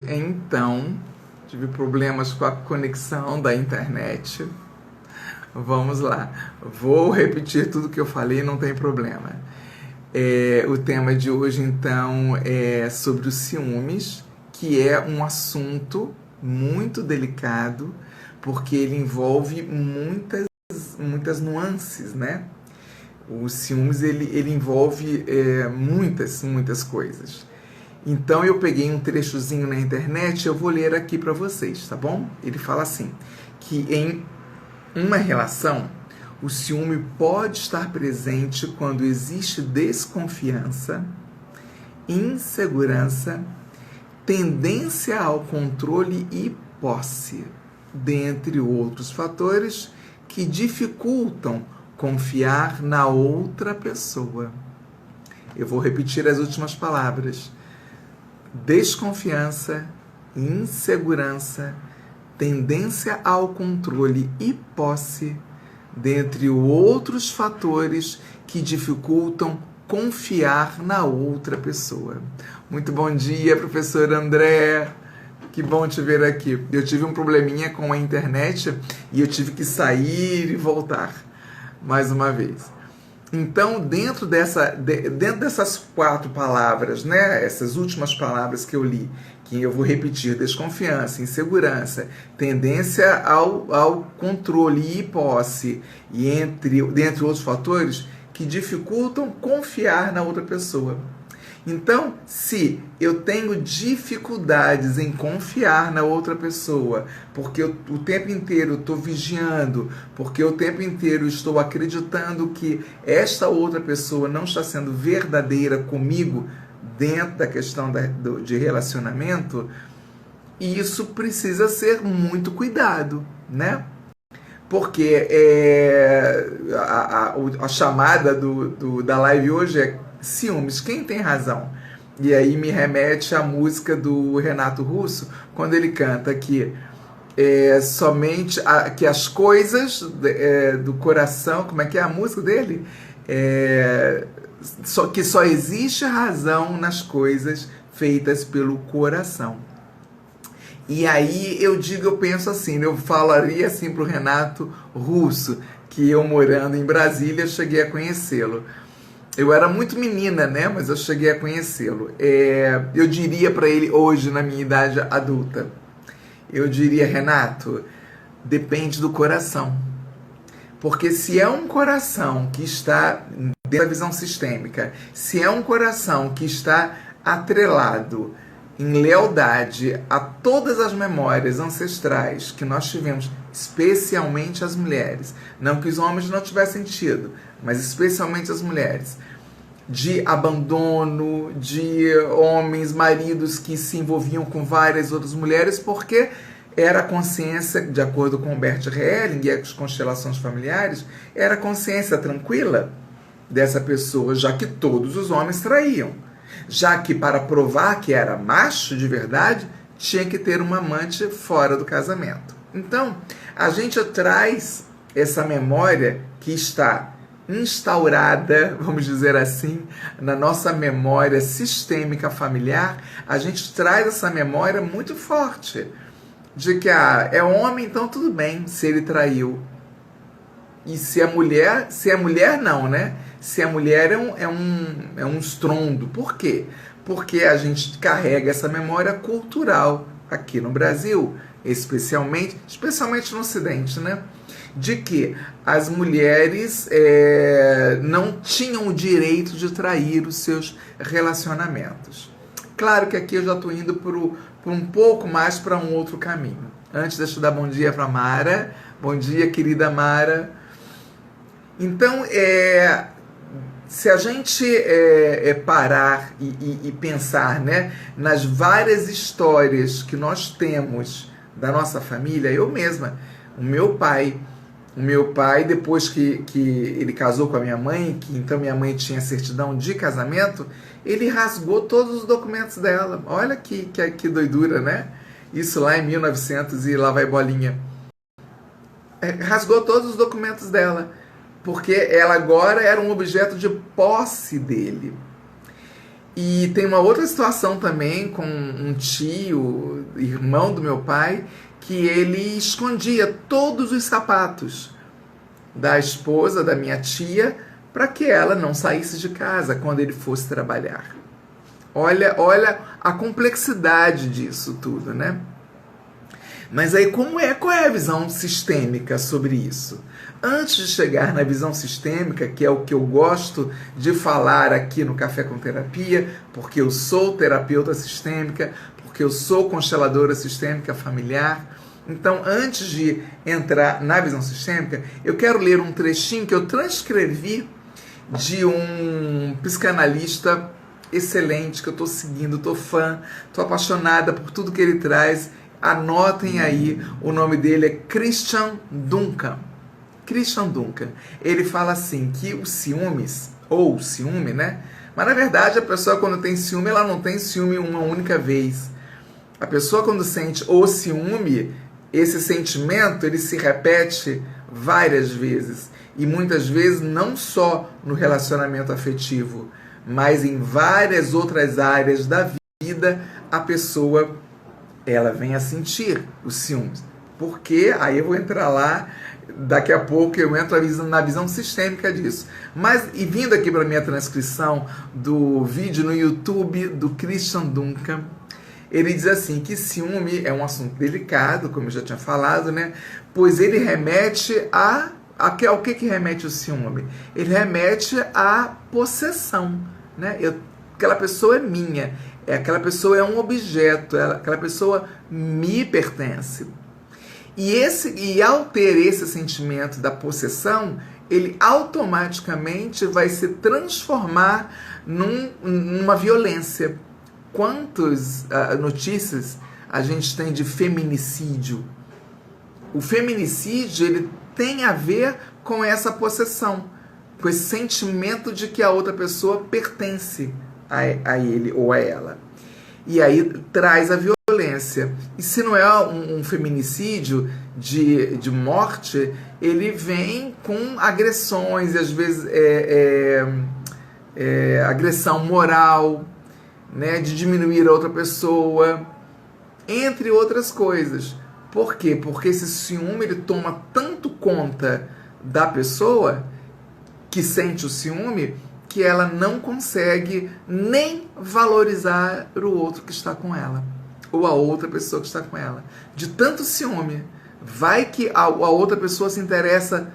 Então, tive problemas com a conexão da internet. Vamos lá. Vou repetir tudo que eu falei, não tem problema. O tema de hoje, então, é sobre os ciúmes, que é um assunto muito delicado, porque ele envolve muitas nuances, né? O ciúmes, ele envolve muitas coisas. Então eu peguei um trechozinho na internet, eu vou ler aqui para vocês, tá bom? Ele fala assim, que em uma relação, o ciúme pode estar presente quando existe desconfiança, insegurança, tendência ao controle e posse, dentre outros fatores que dificultam confiar na outra pessoa. Eu vou repetir as últimas palavras. Desconfiança, insegurança, tendência ao controle e posse, dentre outros fatores que dificultam confiar na outra pessoa. Muito bom dia, professor André. Que bom te ver aqui. Eu tive um probleminha com a internet e eu tive que sair e voltar mais uma vez. Então, dentro dessas 4 palavras, né, essas últimas palavras que eu li, que eu vou repetir: desconfiança, insegurança, tendência ao controle e posse, e dentre outros fatores que dificultam confiar na outra pessoa. Então, se eu tenho dificuldades em confiar na outra pessoa, porque eu o tempo inteiro estou vigiando, porque o tempo inteiro estou acreditando que esta outra pessoa não está sendo verdadeira comigo dentro da questão de relacionamento, isso precisa ser muito cuidado, né? Porque a chamada da live hoje é ciúmes, quem tem razão? E aí me remete à música do Renato Russo, quando ele canta que somente que as coisas do coração, como é que é a música dele? Que só existe razão nas coisas feitas pelo coração. E aí eu penso assim, eu falaria assim pro Renato Russo, que eu morando em Brasília cheguei a conhecê-lo. Eu era muito menina, né? Mas eu cheguei a conhecê-lo. Eu diria para ele hoje, na minha idade adulta, eu diria: Renato, depende do coração. Porque se é um coração que está dentro da visão sistêmica, se é um coração que está atrelado em lealdade a todas as memórias ancestrais que nós tivemos, especialmente as mulheres, não que os homens não tivessem tido, mas especialmente as mulheres, de abandono, de homens, maridos que se envolviam com várias outras mulheres, porque era a consciência, de acordo com Bert Helling e as constelações familiares, era a consciência tranquila dessa pessoa, já que todos os homens traíam. Já que para provar que era macho de verdade, tinha que ter uma amante fora do casamento. Então, a gente traz essa memória que está instaurada, vamos dizer assim, na nossa memória sistêmica familiar, a gente traz essa memória muito forte de que é homem, então tudo bem se ele traiu. E se é mulher não, né? Se é mulher é um estrondo. Por quê? Porque a gente carrega essa memória cultural aqui no Brasil, especialmente no Ocidente, né? De que as mulheres não tinham o direito de trair os seus relacionamentos. Claro que aqui eu já estou indo por um pouco mais para um outro caminho. Antes, deixa eu dar bom dia para Mara. Bom dia, querida Mara. Então, se a gente parar e pensar, né, nas várias histórias que nós temos da nossa família, eu mesma, o meu pai, depois que ele casou com a minha mãe, que então minha mãe tinha certidão de casamento, ele rasgou todos os documentos dela. Olha que doidura, né? Isso lá em 1900 e lá vai bolinha. Rasgou todos os documentos dela, porque ela agora era um objeto de posse dele. E tem uma outra situação também com um tio, irmão do meu pai, que ele escondia todos os sapatos da esposa da minha tia para que ela não saísse de casa quando ele fosse trabalhar. Olha a complexidade disso tudo, né? Mas aí qual é a visão sistêmica sobre isso? Antes de chegar na visão sistêmica, que é o que eu gosto de falar aqui no Café com Terapia, porque eu sou terapeuta sistêmica, porque eu sou consteladora sistêmica familiar. Então, antes de entrar na visão sistêmica, eu quero ler um trechinho que eu transcrevi de um psicanalista excelente, que eu estou seguindo, estou fã, estou apaixonada por tudo que ele traz. Anotem aí, o nome dele é Christian Duncan. Christian Duncan. Ele fala assim, que os ciúmes, ou o ciúme, né? Mas na verdade a pessoa quando tem ciúme, ela não tem ciúme uma única vez. A pessoa quando sente o ciúme, esse sentimento, ele se repete várias vezes. E muitas vezes não só no relacionamento afetivo, mas em várias outras áreas da vida, a pessoa, ela vem a sentir os ciúmes. Porque, aí eu vou entrar lá, daqui a pouco eu entro na visão sistêmica disso. Mas, e vindo aqui para a minha transcrição do vídeo no YouTube do Christian Duncan, ele diz assim, que ciúme é um assunto delicado, como eu já tinha falado, né? Pois ele remete ao que remete o ciúme? Ele remete à possessão, né? Aquela pessoa é minha, aquela pessoa é um objeto, aquela pessoa me pertence. E ao ter esse sentimento da possessão, ele automaticamente vai se transformar numa violência. Quantas notícias a gente tem de feminicídio? O feminicídio, ele tem a ver com essa possessão, com esse sentimento de que a outra pessoa pertence a ele ou a ela. E aí traz a violência. E se não é um feminicídio de morte, ele vem com agressões, e às vezes agressão moral, né, de diminuir a outra pessoa, entre outras coisas. Por quê? Porque esse ciúme, ele toma tanto conta da pessoa que sente o ciúme, que ela não consegue nem valorizar o outro que está com ela, ou a outra pessoa que está com ela. De tanto ciúme, vai que a outra pessoa se interessa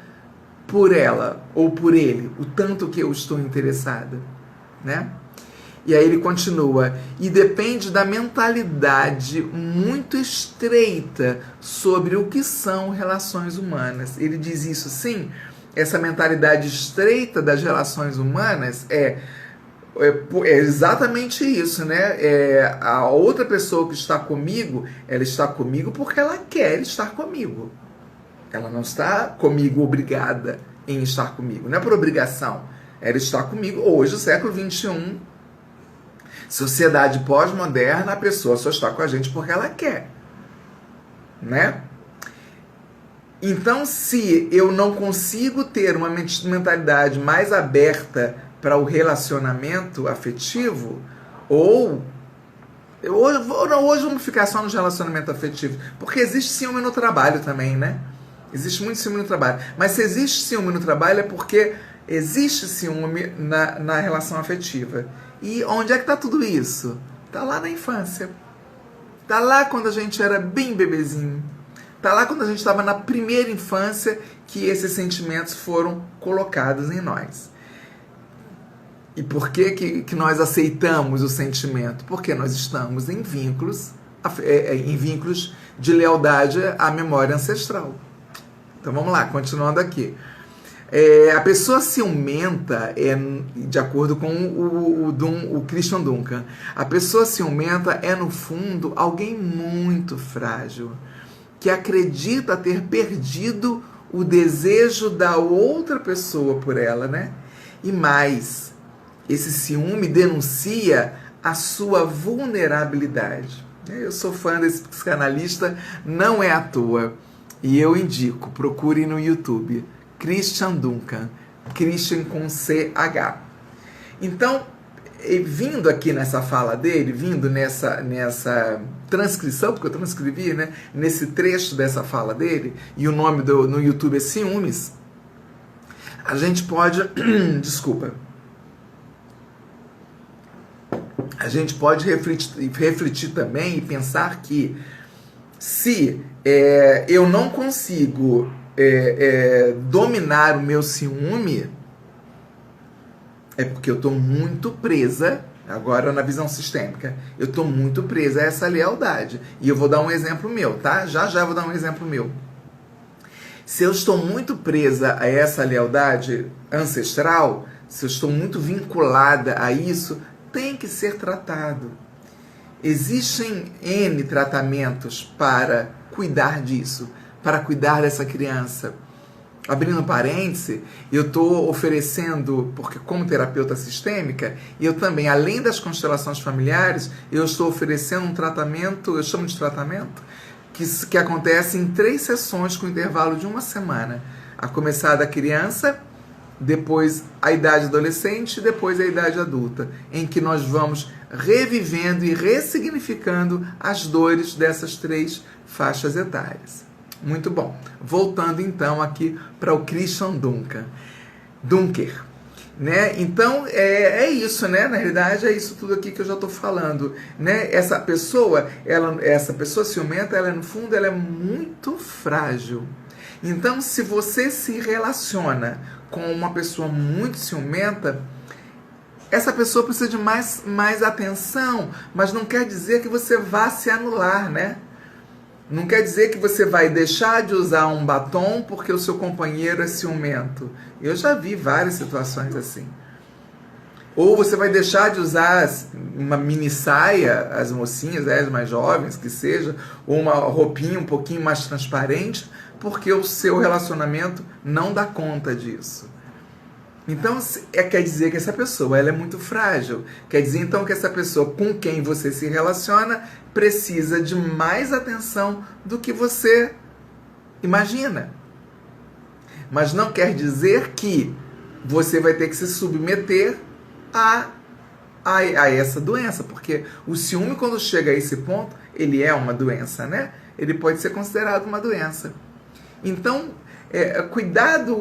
por ela, ou por ele, o tanto que eu estou interessada, né? E aí ele continua, e depende da mentalidade muito estreita sobre o que são relações humanas. Ele diz isso assim, essa mentalidade estreita das relações humanas é exatamente isso, né? A outra pessoa que está comigo, ela está comigo porque ela quer estar comigo. Ela não está comigo obrigada em estar comigo, não é por obrigação. Ela está comigo hoje, século XXI, sociedade pós-moderna, a pessoa só está com a gente porque ela quer, né? Então, se eu não consigo ter uma mentalidade mais aberta para o relacionamento afetivo, hoje vamos ficar só nos relacionamentos afetivos, porque existe ciúme no trabalho também, né? Existe muito ciúme no trabalho. Mas se existe ciúme no trabalho é porque existe ciúme na relação afetiva. E onde é que está tudo isso? Está lá na infância. Está lá quando a gente era bem bebezinho. Está lá quando a gente estava na primeira infância que esses sentimentos foram colocados em nós. E por que nós aceitamos o sentimento? Porque nós estamos em vínculos de lealdade à memória ancestral. Então vamos lá, continuando aqui. A pessoa ciumenta, de acordo com o Christian Duncan, a pessoa ciumenta é, no fundo, alguém muito frágil, que acredita ter perdido o desejo da outra pessoa por ela, né? E mais, esse ciúme denuncia a sua vulnerabilidade. Eu sou fã desse psicanalista, não é à toa. E eu indico, procure no YouTube, Christian Duncan, Christian com CH. Então, E vindo aqui nessa fala dele, vindo nessa transcrição, porque eu transcrevi, né, nesse trecho dessa fala dele, e o nome no YouTube é Ciúmes, a gente pode, desculpa, a gente pode refletir também e pensar que se eu não consigo dominar o meu ciúme, é porque eu estou muito presa, agora na visão sistêmica, eu estou muito presa a essa lealdade. E eu vou dar um exemplo meu, tá? Já vou dar um exemplo meu. Se eu estou muito presa a essa lealdade ancestral, se eu estou muito vinculada a isso, tem que ser tratado. Existem N tratamentos para cuidar disso, para cuidar dessa criança. Abrindo parêntese, eu estou oferecendo, porque como terapeuta sistêmica, eu também, além das constelações familiares, eu estou oferecendo um tratamento, eu chamo de tratamento, que acontece em 3 sessões com intervalo de 1 semana. A começar da criança, depois a idade adolescente e depois a idade adulta, em que nós vamos revivendo e ressignificando as dores dessas 3 faixas etárias. Muito bom. Voltando então aqui para o Christian Dunker, né? Então é isso, né? Na realidade é isso tudo aqui que eu já estou falando, né? Essa pessoa ciumenta, ela no fundo ela é muito frágil. Então, se você se relaciona com uma pessoa muito ciumenta, essa pessoa precisa de mais atenção, mas não quer dizer que você vá se anular, né? Não quer dizer que você vai deixar de usar um batom porque o seu companheiro é ciumento. Eu já vi várias situações assim. Ou você vai deixar de usar uma mini saia, as mocinhas, as mais jovens, que seja, ou uma roupinha um pouquinho mais transparente, porque o seu relacionamento não dá conta disso. Então, quer dizer que essa pessoa ela é muito frágil. Quer dizer, então, que essa pessoa com quem você se relaciona precisa de mais atenção do que você imagina. Mas não quer dizer que você vai ter que se submeter a essa doença, porque o ciúme, quando chega a esse ponto, ele é uma doença, né? Ele pode ser considerado uma doença. Então,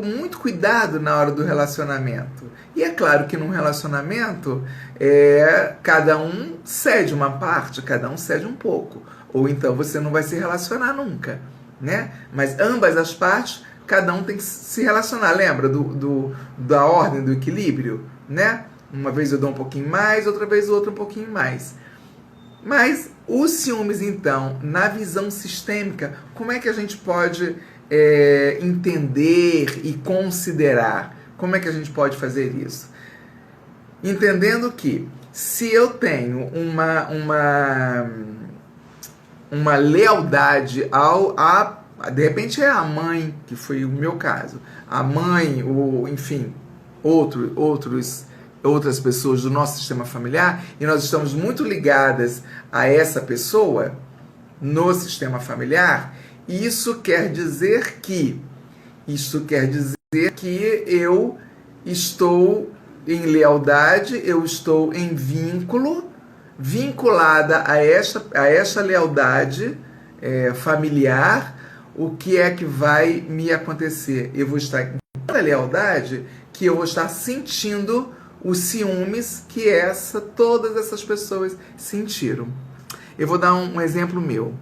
muito cuidado na hora do relacionamento. E é claro que num relacionamento, cada um cede uma parte, cada um cede um pouco. Ou então você não vai se relacionar nunca, né? Mas ambas as partes, cada um tem que se relacionar. Lembra da ordem do equilíbrio, né? Uma vez eu dou um pouquinho mais, outra vez o outro um pouquinho mais. Mas os ciúmes, então, na visão sistêmica, como é que a gente pode entender e considerar? Como é que a gente pode fazer isso? Entendendo que se eu tenho uma lealdade de repente é a mãe, que foi o meu caso, a mãe, enfim, outras pessoas do nosso sistema familiar, e nós estamos muito ligadas a essa pessoa no sistema familiar, isso quer dizer que eu estou em lealdade, eu estou em vinculada a esta lealdade familiar. O que é que vai me acontecer? Eu vou estar em tanta lealdade que eu vou estar sentindo os ciúmes que todas essas pessoas sentiram. Eu vou dar um exemplo meu.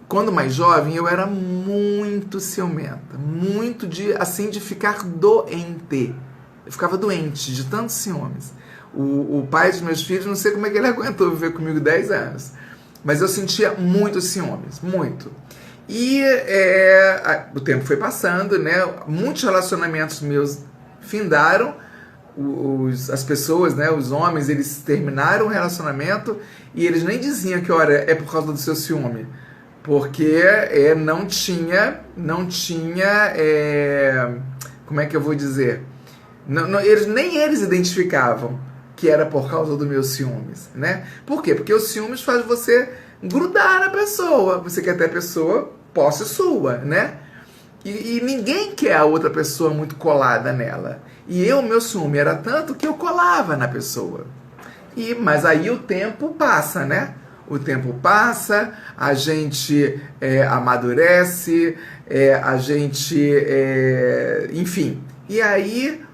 Quando mais jovem, eu era muito ciumenta, muito de ficar doente. Eu ficava doente de tantos ciúmes. O pai dos meus filhos, não sei como é que ele aguentou viver comigo 10 anos, mas eu sentia muitos ciúmes, muito. E o tempo foi passando, né? Muitos relacionamentos meus findaram, as pessoas, né, os homens, eles terminaram o relacionamento e eles nem diziam que, olha, é por causa do seu ciúme. Porque não tinha, como é que eu vou dizer? Nem eles identificavam que era por causa do meu ciúmes, né? Por quê? Porque o ciúmes faz você grudar na pessoa. Você quer ter a pessoa posse sua, né? E ninguém quer a outra pessoa muito colada nela. E meu ciúme era tanto que eu colava na pessoa. Mas aí o tempo passa, né? O tempo passa, a gente amadurece, a gente, enfim. E aí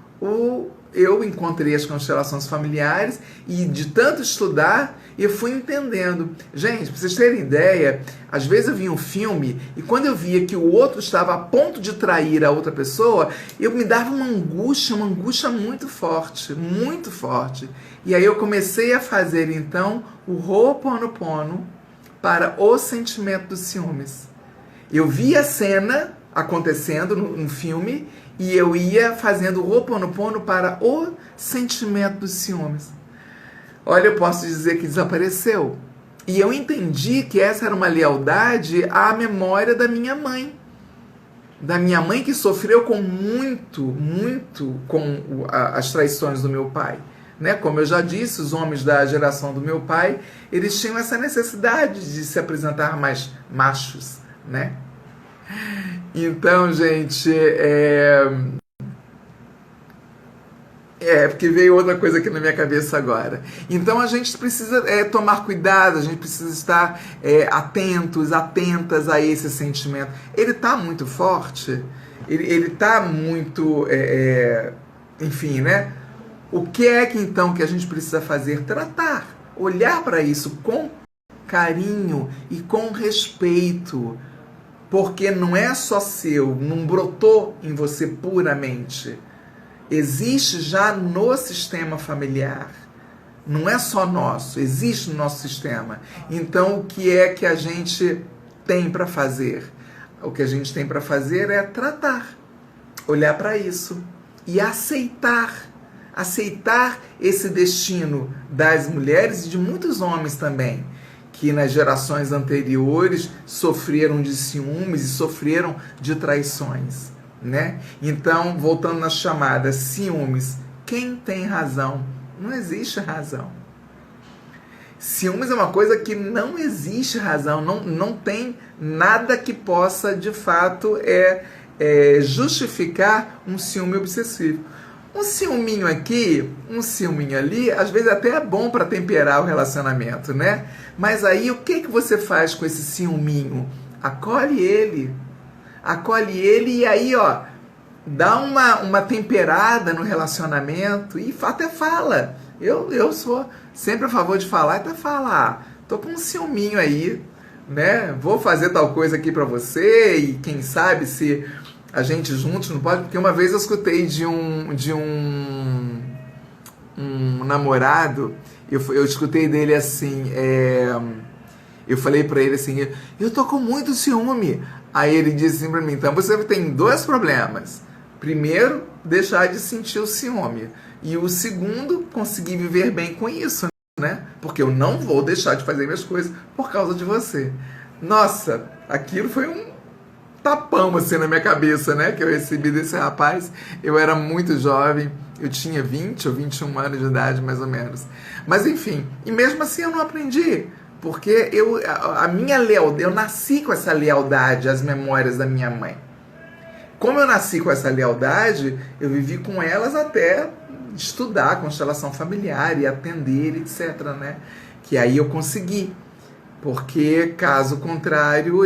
eu encontrei as constelações familiares e de tanto estudar, eu fui entendendo. Gente, para vocês terem ideia, às vezes eu via um filme e quando eu via que o outro estava a ponto de trair a outra pessoa, eu me dava uma angústia muito forte, muito forte. E aí eu comecei a fazer então o Ho'oponopono para o sentimento dos ciúmes. Eu via a cena acontecendo no filme e eu ia fazendo o Ho'oponopono para o sentimento dos ciúmes. Olha, eu posso dizer que desapareceu. E eu entendi que essa era uma lealdade à memória da minha mãe. Da minha mãe que sofreu muito com as traições do meu pai. Né? Como eu já disse, os homens da geração do meu pai, eles tinham essa necessidade de se apresentar mais machos, né? Então, gente, porque veio outra coisa aqui na minha cabeça agora. Então a gente precisa tomar cuidado, a gente precisa estar atentas a esse sentimento. Ele está muito forte, ele está muito, enfim, né? O que é que então que a gente precisa fazer? Tratar, olhar para isso com carinho e com respeito, porque não é só seu, não brotou em você puramente. Existe já no sistema familiar. Não é só nosso, existe no nosso sistema. Então, o que é que a gente tem para fazer? O que a gente tem para fazer é tratar, olhar para isso e aceitar esse destino das mulheres e de muitos homens também, que nas gerações anteriores sofreram de ciúmes e sofreram de traições. Né? Então, voltando na chamada, ciúmes, quem tem razão? Não existe razão. Ciúmes é uma coisa que não existe razão, não tem nada que possa, de fato, justificar um ciúme obsessivo. Um ciúminho aqui, um ciúminho ali, às vezes até é bom para temperar o relacionamento, né? Mas aí, o que você faz com esse ciúminho? Acolhe ele e aí, ó, dá uma temperada no relacionamento e até fala. Eu sou sempre a favor de falar, até falar, tô com um ciúminho aí, né? Vou fazer tal coisa aqui pra você e quem sabe se a gente juntos não pode, porque uma vez eu escutei de um namorado, eu escutei dele assim, eu falei pra ele assim, eu tô com muito ciúme. Aí ele disse assim pra mim, então você tem 2 problemas. Primeiro, deixar de sentir o ciúme. E o segundo, conseguir viver bem com isso, né? Porque eu não vou deixar de fazer minhas coisas por causa de você. Nossa, aquilo foi um tapão assim na minha cabeça, né? Que eu recebi desse rapaz. Eu era muito jovem, eu tinha 20 ou 21 anos de idade, mais ou menos. Mas enfim, e mesmo assim eu não aprendi. Porque a minha lealdade, eu nasci com essa lealdade às memórias da minha mãe. Como eu nasci com essa lealdade, eu vivi com elas até estudar a constelação familiar e atender, etc, né? Que aí eu consegui. Porque, caso contrário,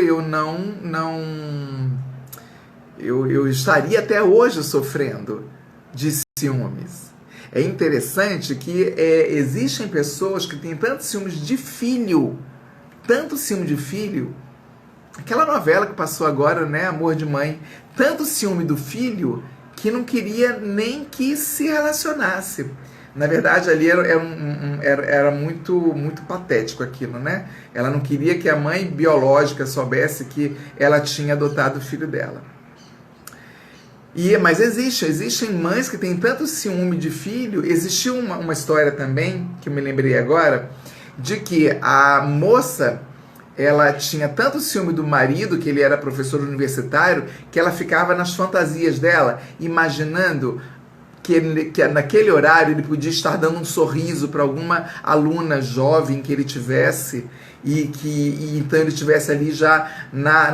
eu estaria até hoje sofrendo de ciúmes. É interessante que existem pessoas que têm tanto ciúmes de filho, tanto ciúme de filho, aquela novela que passou agora, né, Amor de Mãe, tanto ciúme do filho que não queria nem que se relacionasse. Na verdade, ali era muito patético aquilo, né? Ela não queria que a mãe biológica soubesse que ela tinha adotado o filho dela. Mas existem mães que têm tanto ciúme de filho. Existiu uma história também, que eu me lembrei agora, de que a moça, ela tinha tanto ciúme do marido, que ele era professor universitário, que ela ficava nas fantasias dela, imaginando que naquele horário ele podia estar dando um sorriso para alguma aluna jovem que ele tivesse e então ele estivesse ali já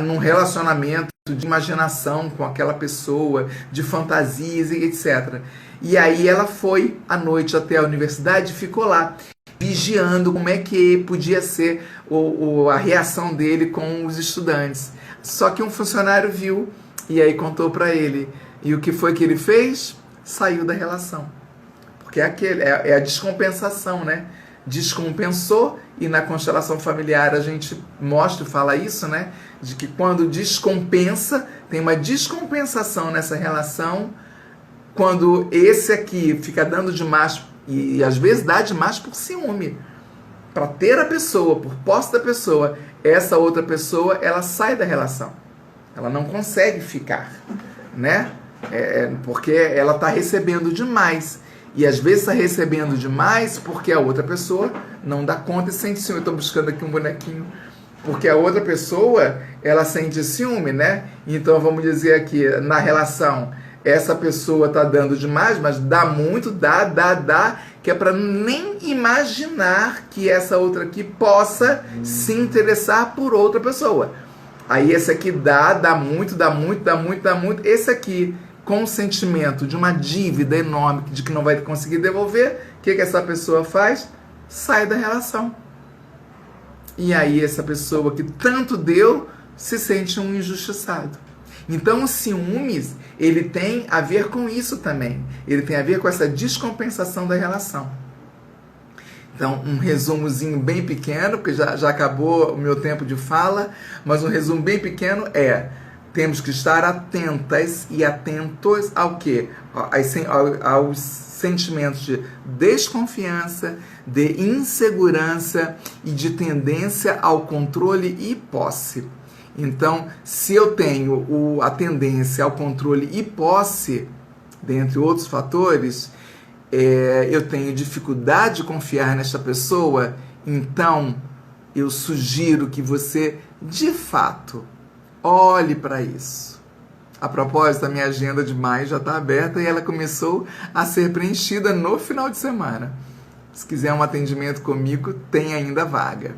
num relacionamento de imaginação com aquela pessoa, de fantasias e etc. E aí ela foi à noite até a universidade e ficou lá, vigiando como é que podia ser a reação dele com os estudantes. Só que um funcionário viu e aí contou para ele. E o que foi que ele fez? Saiu da relação. Porque é a descompensação, né? Descompensou, e na constelação familiar a gente mostra e fala isso, né? De que quando descompensa, tem uma descompensação nessa relação, quando esse aqui fica dando demais, e às vezes dá demais por ciúme, para ter a pessoa, por posse da pessoa, essa outra pessoa, ela sai da relação. Ela não consegue ficar, né? Porque ela está recebendo demais. E às vezes está recebendo demais porque a outra pessoa não dá conta e sente ciúme. Eu estou buscando aqui um bonequinho. Porque a outra pessoa, ela sente ciúme, né? Então vamos dizer aqui, na relação, essa pessoa está dando demais, mas dá muito, dá, que é para nem imaginar que essa outra aqui possa se interessar por outra pessoa. Aí esse aqui dá muito. Esse aqui, com o sentimento de uma dívida enorme, de que não vai conseguir devolver, o que essa pessoa faz? Sai da relação. E aí essa pessoa que tanto deu, se sente um injustiçado. Então o ciúmes, ele tem a ver com isso também. Ele tem a ver com essa descompensação da relação. Então, um resumozinho bem pequeno, porque já acabou o meu tempo de fala, mas um resumo bem pequeno temos que estar atentas e atentos ao quê? Aos sentimentos de desconfiança, de insegurança e de tendência ao controle e posse. Então, se eu tenho a tendência ao controle e posse, dentre outros fatores, eu tenho dificuldade de confiar nesta pessoa, então eu sugiro que você, de fato, olhe para isso. A propósito, a minha agenda de maio já está aberta e ela começou a ser preenchida no final de semana. Se quiser um atendimento comigo, tem ainda vaga.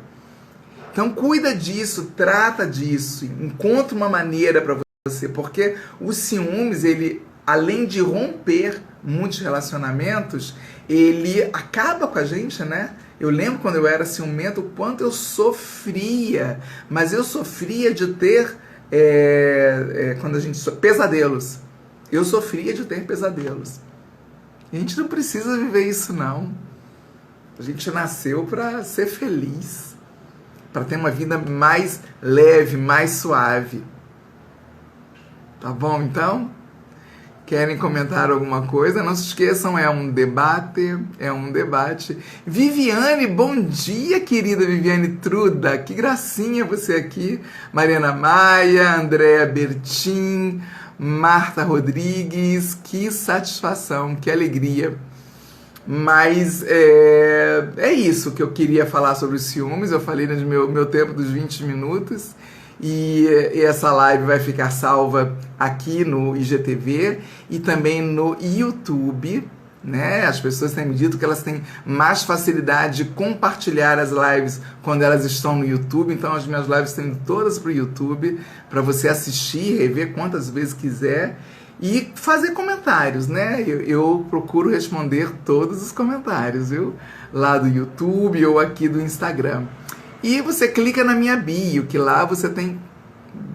Então cuida disso, trata disso, encontra uma maneira para você, porque o ciúmes, ele, além de romper muitos relacionamentos, ele acaba com a gente, né? Eu lembro quando eu era ciumento, o quanto eu sofria, mas eu sofria de ter pesadelos. Eu sofria de ter pesadelos. A gente não precisa viver isso, não. A gente nasceu para ser feliz, para ter uma vida mais leve, mais suave. Tá bom, então? Querem comentar alguma coisa? Não se esqueçam, é um debate. Viviane, bom dia, querida Viviane Truda. Que gracinha você aqui. Mariana Maia, Andréa Bertin, Marta Rodrigues. Que satisfação, que alegria. Mas é isso que eu queria falar sobre os ciúmes. Eu falei no meu tempo dos 20 minutos. E essa live vai ficar salva aqui no IGTV e também no YouTube, né? As pessoas têm me dito que elas têm mais facilidade de compartilhar as lives quando elas estão no YouTube. Então as minhas lives estão indo todas para o YouTube, para você assistir, rever quantas vezes quiser e fazer comentários, né? Eu procuro responder todos os comentários, viu? Lá do YouTube ou aqui do Instagram. E você clica na minha bio, que lá você tem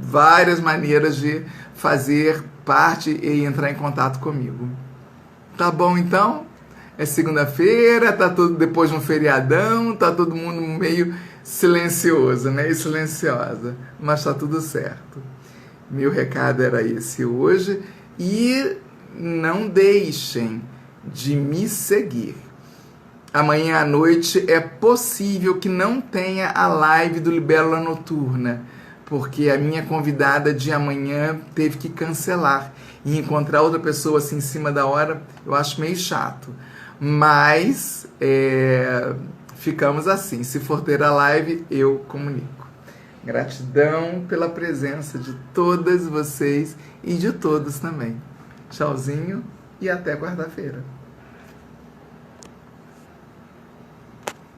várias maneiras de fazer parte e entrar em contato comigo. Tá bom, então? É segunda-feira, tá tudo depois de um feriadão, tá todo mundo meio silencioso, né? E silenciosa, mas tá tudo certo. Meu recado era esse hoje. E não deixem de me seguir. Amanhã à noite é possível que não tenha a live do Libélula Noturna, porque a minha convidada de amanhã teve que cancelar. E encontrar outra pessoa assim em cima da hora, eu acho meio chato. Mas ficamos assim. Se for ter a live, eu comunico. Gratidão pela presença de todas vocês e de todos também. Tchauzinho. e até quarta-feira.